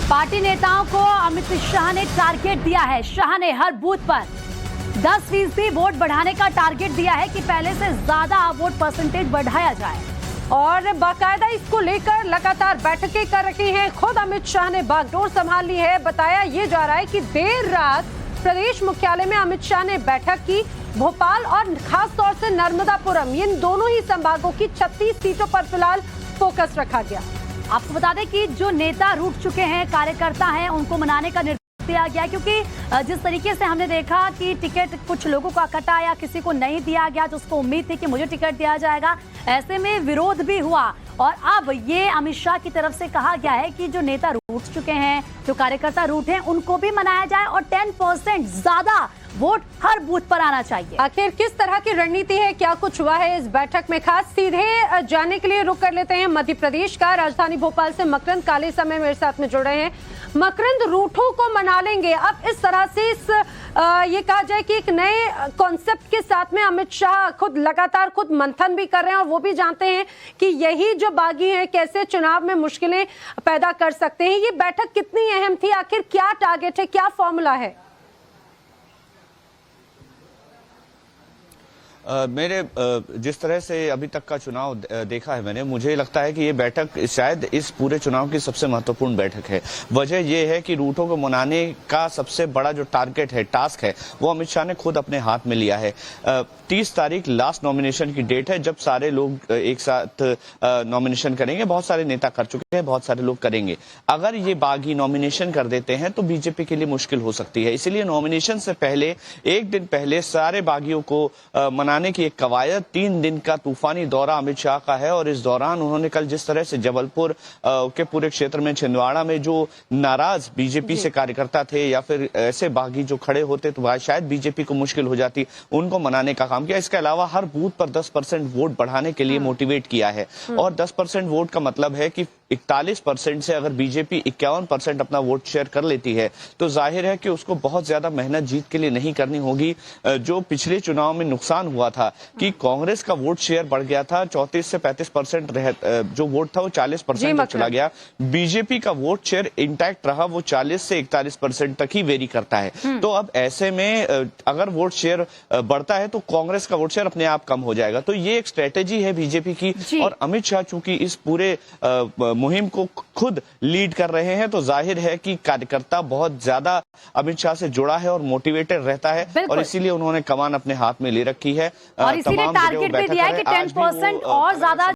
Party नेताओं को अमित शाह ने टारगेट दिया है। शाह ने हर बूथ पर 10% वोट बढ़ाने का टारगेट दिया है कि पहले से ज्यादा वोट परसेंटेज बढ़ाया जाए और बाकायदा इसको लेकर लगातार बैठकें कर रही हैं। खुद अमित शाह ने बागडोर संभाल ली है। बताया ये जा रहा है कि देर रात प्रदेश मुख्यालय में अमित शाह ने बैठक की। भोपाल और खास तौर से नर्मदापुरम, इन दोनों ही संभागों की 36 सीटों पर फिलहाल फोकस रखा गया। आपको बता दें कि जो नेता रूठ चुके हैं, कार्यकर्ता हैं, उनको मनाने का निर्देश दिया गया, क्योंकि जिस तरीके से हमने देखा कि टिकट कुछ लोगों का कटा या किसी को नहीं दिया गया, जिसको उम्मीद थी कि मुझे टिकट दिया जाएगा, ऐसे में विरोध भी हुआ। और अब ये अमित शाह की तरफ से कहा गया है कि जो नेता रूठ चुके हैं, जो कार्यकर्ता रूठ हैं, उनको भी मनाया जाए और 10% ज्यादा वोट हर बूथ पर आना चाहिए। आखिर किस तरह की रणनीति है, क्या कुछ हुआ है इस बैठक में खास, सीधे जाने के लिए रुक कर लेते हैं मध्य प्रदेश का। राजधानी भोपाल से मकरंद काले समय मेरे साथ में जुड़ रहे हैं। मकरंद, रूठों को मना लेंगे अब इस तरह से, ये कहा जाए कि एक नए कॉन्सेप्ट के साथ में अमित शाह खुद लगातार मंथन भी कर रहे हैं और वो भी जानते हैं कि यही जो बागी हैं कैसे चुनाव में मुश्किलें पैदा कर सकते हैं। ये बैठक कितनी अहम थी, आखिर क्या टारगेट है, क्या फॉर्मूला है? मेरे जिस तरह से अभी तक का चुनाव देखा है मैंने, मुझे लगता है कि ये बैठक शायद इस पूरे चुनाव की सबसे महत्वपूर्ण बैठक है। वजह ये है कि रूठों को मनाने का सबसे बड़ा जो टारगेट है, टास्क है, वो अमित शाह ने खुद अपने हाथ में लिया है। 30 तारीख लास्ट नॉमिनेशन की डेट है, जब सारे लोग एक साथ नॉमिनेशन करेंगे। बहुत सारे नेता कर चुके हैं, बहुत सारे लोग करेंगे। अगर ये बागी नॉमिनेशन कर देते हैं तो बीजेपी के लिए मुश्किल हो सकती है। इसीलिए नॉमिनेशन से पहले, एक दिन पहले, सारे बागियों को मनाने की एक कवायद, 3 दिन का तूफानी दौरा अमित शाह का है। और इस दौरान उन्होंने कल जिस तरह से जबलपुर के पूरे क्षेत्र में, छिंदवाड़ा में जो नाराज बीजेपी से कार्यकर्ता थे या फिर ऐसे बागी जो खड़े होते, तो शायद बीजेपी को मुश्किल हो जाती, उनको मनाने का काम किया। इसके अलावा हर बूथ पर 10% वोट बढ़ाने के लिए मोटिवेट किया है। और 10% वोट का मतलब है कि 41% से अगर बीजेपी 51% अपना वोट शेयर कर लेती है, तो जाहिर है कि उसको बहुत ज्यादा मेहनत जीत के लिए नहीं करनी होगी। जो पिछले चुनाव में नुकसान हुआ था कि कांग्रेस का वोट शेयर बढ़ गया था, 34 से 35% जो वोट था वो 40% तक चला गया। बीजेपी का वोट शेयर इंटैक्ट रहा, वो 40 से 41% तक ही वेरी करता है। तो अब ऐसे में अगर वोट शेयर बढ़ता है तो कांग्रेस का वोट शेयर अपने आप कम हो जाएगा। तो ये एक स्ट्रेटेजी है बीजेपी की। और अमित शाह चूंकि इस पूरे मुहिम को खुद लीड कर रहे हैं, तो जाहिर है कि कार्यकर्ता बहुत ज्यादा अमित शाह से जुड़ा है और मोटिवेटेड रहता है। और इसीलिए उन्होंने कमान अपने हाथ में ले रखी है। और इसीलिए टारगेट भी दिया है कि 10% और ज्यादा